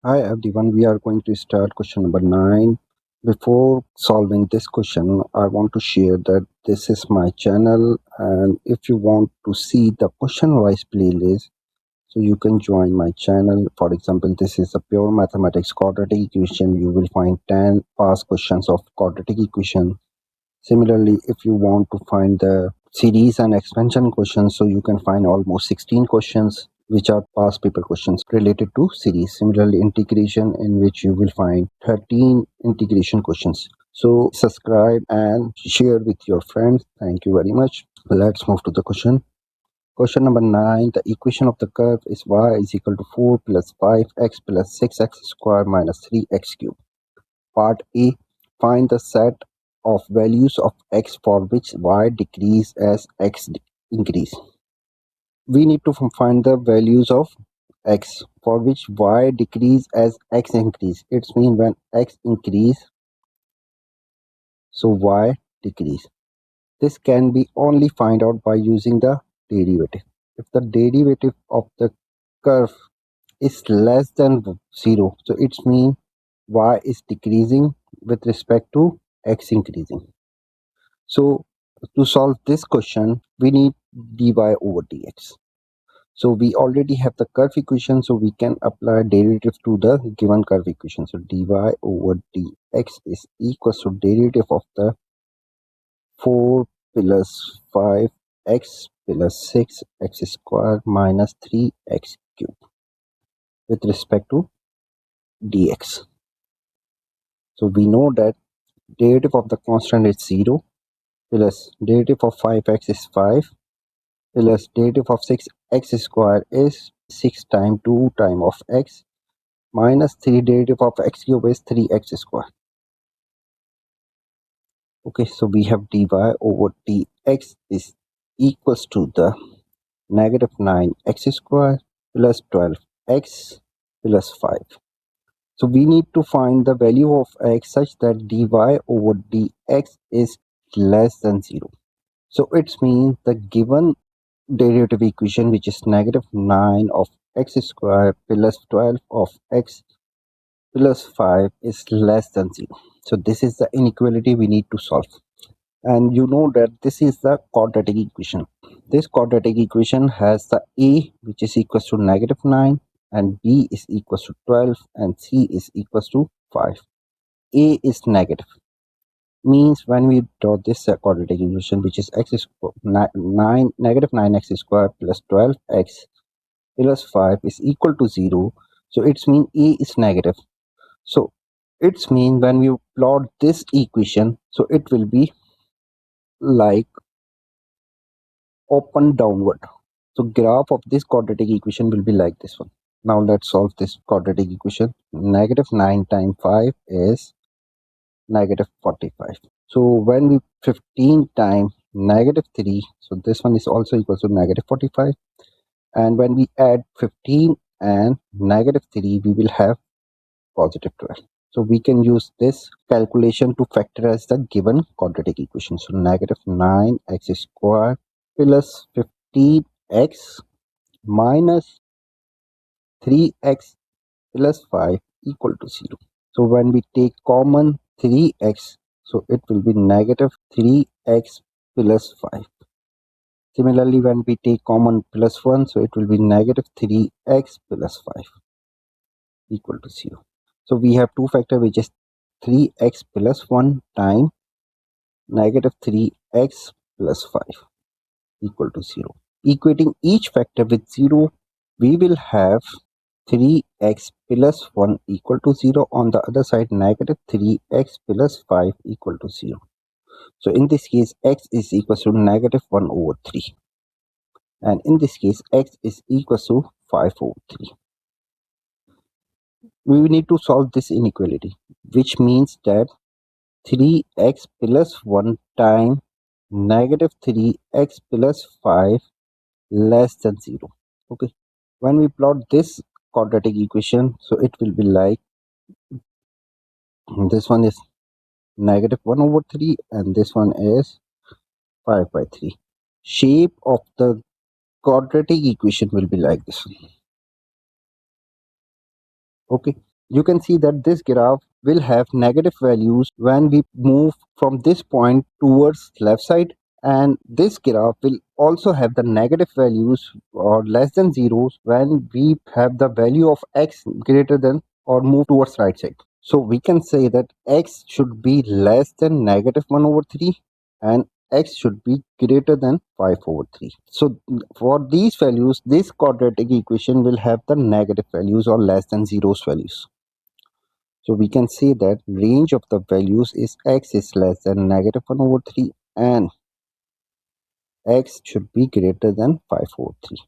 Hi everyone, we are going to start question number 9. Before solving this question, I want to share that this is my channel, and if you want to see the question wise playlist, so you can join my channel. For example, this is a pure mathematics quadratic equation. You will find 10 past questions of quadratic equation. Similarly, if you want to find the series and expansion questions, so you can find almost 16 questions which are past paper questions related to series. Similarly, integration, in which you will find 13 integration questions. So subscribe and share with your friends. Thank you very much. Let's move to the question. Question number 9. The equation of the curve is y is equal to 4 plus 5x plus 6x squared minus 3x cubed. Part A. Find the set of values of x for which y decrease as x increase. We need to find the values of x for which y decrease as x increase. It means when x increase, so y decrease. This can be only find out by using the derivative. If the derivative of the curve is less than 0, so it means y is decreasing with respect to x increasing. So to solve this question, we need dy over dx. So we already have the curve equation, so we can apply derivative to the given curve equation. So dy over dx is equals to derivative of the 4 plus 5x plus 6x squared minus 3x cubed with respect to dx. So we know that derivative of the constant is 0 plus derivative of 5x is 5 plus derivative of 6x squared is 6 times 2 times of x minus 3 derivative of x cube is 3x squared. Okay, so we have dy over dx is equals to the negative 9x squared plus 12x plus 5. So we need to find the value of x such that dy over dx is less than 0. So it means the given derivative equation, which is negative 9 of x squared plus 12 of x plus 5 is less than 0. So this is the inequality we need to solve. And you know that this is the quadratic equation. This quadratic equation has the a, which is equals to negative 9, and b is equals to 12, and c is equals to 5. A is negative. Means when we draw this quadratic equation, which is x is 9 negative 9x squared plus 12x plus 5 is equal to 0. So it's mean a is negative. So it's mean when we plot this equation, so it will be like open downward. So graph of this quadratic equation will be like this one. Now let's solve this quadratic equation. Negative 9 times 5 is negative 45. So when we 15 times negative 3, so this one is also equal to negative 45. And when we add 15 and negative 3, we will have positive 12. So we can use this calculation to factorize the given quadratic equation. So negative 9x squared plus 15x minus 3x plus 5 equal to 0. So when we take common 3x, so it will be negative 3x plus 5. Similarly, when we take common plus 1, so it will be negative 3x plus 5 equal to 0. So we have two factors, which is 3x plus 1 times negative 3x plus 5 equal to 0. Equating each factor with 0, we will have 3x plus 1 equal to 0. On the other side, negative 3x plus 5 equal to 0. So in this case, x is equal to negative 1 over 3. And in this case, x is equal to 5 over 3. We need to solve this inequality, which means that 3x plus 1 times negative 3x plus 5 less than 0. Okay, when we plot this quadratic equation, so it will be like this one is negative 1 over 3 and this one is 5 by 3. Shape of the quadratic equation will be like this. Okay, you can see that this graph will have negative values when we move from this point towards left side, and this graph will also have the negative values or less than zeros when we have the value of x greater than or move towards right side. So we can say that x should be less than negative 1 over 3 and x should be greater than 5 over 3. So for these values, this quadratic equation will have the negative values or less than zeros values. So we can say that range of the values is x is less than negative 1 over 3 and x should be greater than 5 over 3.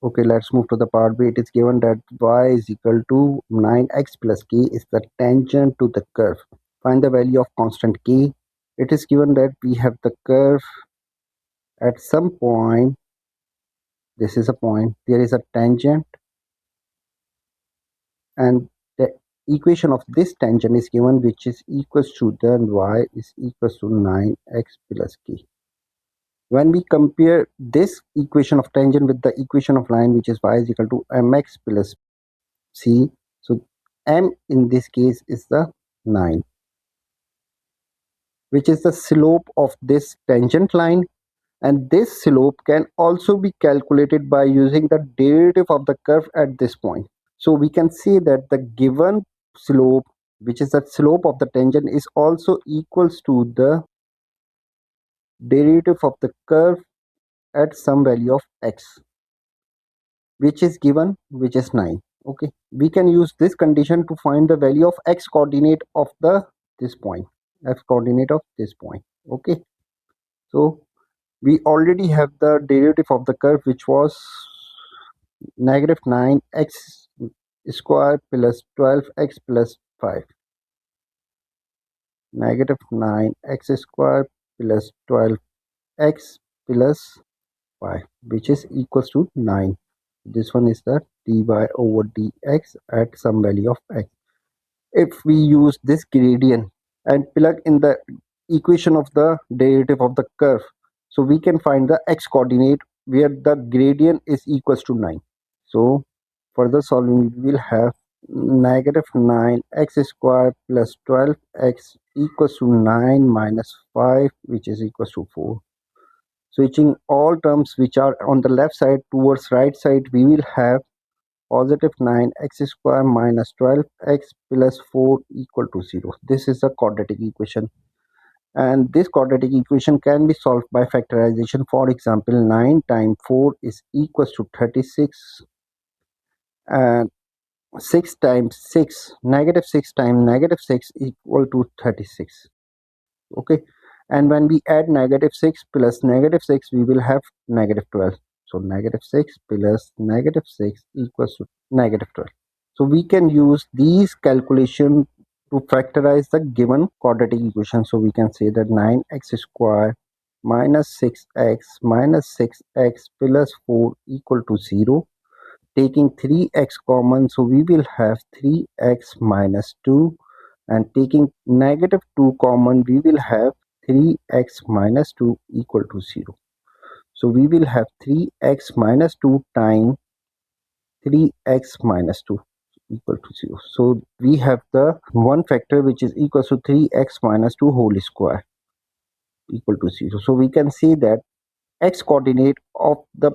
Okay, let's move to the part B. It is given that y is equal to 9x plus k is the tangent to the curve. Find the value of constant k. It is given that we have the curve at some point. This is a point. There is a tangent, and the equation of this tangent is given, which is equals to then y is equals to 9x plus k. When we compare this equation of tangent with the equation of line, which is y is equal to mx plus c, so m in this case is the 9, which is the slope of this tangent line, and this slope can also be calculated by using the derivative of the curve at this point. So we can see that the given slope, which is the slope of the tangent, is also equals to the derivative of the curve at some value of x, which is given, which is 9. Okay, we can use this condition to find the value of x coordinate of this point, x coordinate of this point. Okay, so we already have the derivative of the curve, which was negative 9x square plus 12x plus 5. Negative 9x square plus 12x plus 5, which is equals to 9. This one is the dy over dx at some value of x. If we use this gradient and plug in the equation of the derivative of the curve, so we can find the x coordinate where the gradient is equals to 9. So further solving, we will have negative 9x square plus 12x equals to 9 minus 5, which is equals to 4. Switching all terms which are on the left side towards right side, we will have positive 9x square minus 12x plus 4 equal to 0. This is a quadratic equation, and this quadratic equation can be solved by factorization. For example, 9 times 4 is equals to 36, and 6 times 6, negative 6 times negative 6 equal to 36. Okay, and when we add negative 6 plus negative 6, we will have negative 12. So negative 6 plus negative 6 equals to negative 12. So we can use these calculations to factorize the given quadratic equation. So we can say that 9x square minus 6x plus 4 equal to 0. Taking 3x common, so we will have 3x minus 2, and taking negative 2 common, we will have 3x minus 2 equal to 0. So we will have 3x minus 2 times 3x minus 2 equal to 0. So we have the one factor which is equal to 3x minus 2 whole square equal to 0. So we can see that x coordinate of the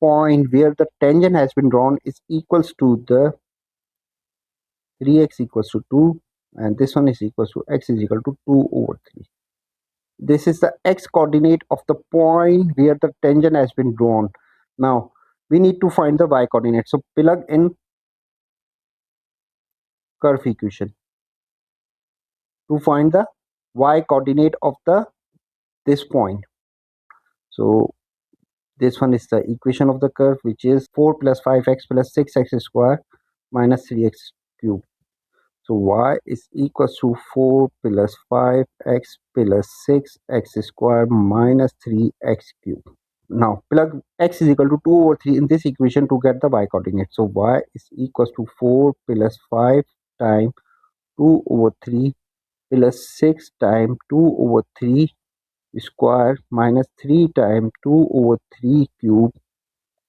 point where the tangent has been drawn is equals to the 3x equals to 2, and this one is equals to x is equal to 2 over 3. This is the x coordinate of the point where the tangent has been drawn. Now we need to find the y coordinate. So plug in curve equation to find the y coordinate of this point. So this one is the equation of the curve, which is 4 plus 5x plus 6x square minus 3x cube. So y is equals to 4 plus 5x plus 6x square minus 3x cube. Now plug x is equal to 2 over 3 in this equation to get the y coordinate. So y is equals to 4 plus 5 times 2 over 3 plus 6 times 2 over 3 square minus 3 times 2 over 3 cube.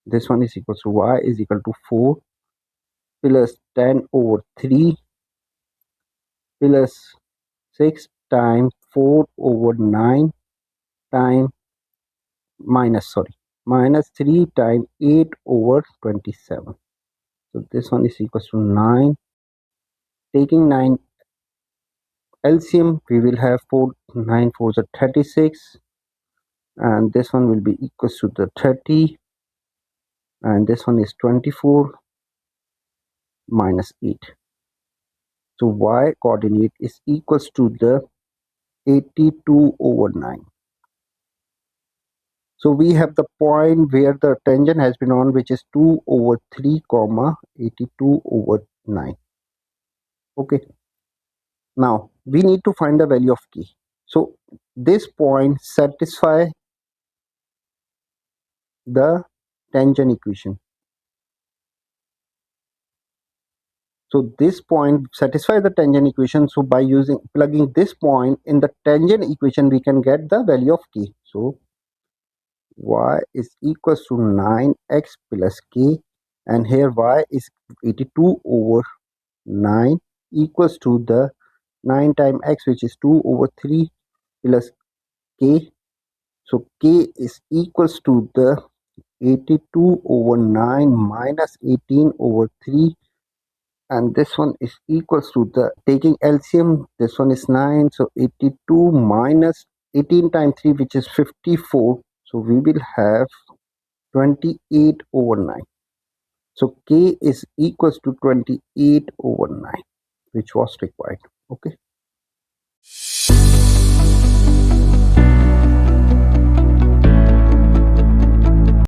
This one is equals to y is equal to 4 plus 10 over 3 plus 6 times 4 over 9 times minus 3 times 8 over 27. So this one is equals to 9. Taking 9 LCM, we will have 4 9 4s are 36, and this one will be equals to the 30, and this one is 24 minus 8. So y coordinate is equals to the 82 over 9. So we have the point where the tangent has been on, which is 2 over 3 comma 82 over 9. Okay, now we need to find the value of k. So this point satisfy the tangent equation. So this point satisfy the tangent equation. So by plugging this point in the tangent equation, we can get the value of k. So y is equals to 9x plus k, and here y is 82 over 9 equals to the 9 times x, which is 2 over 3 plus k. So k is equals to the 82 over 9 minus 18 over 3, and this one is equals to the, taking LCM, this one is 9, so 82 minus 18 times 3, which is 54. So we will have 28 over 9. So k is equals to 28 over 9, which was required. Okay.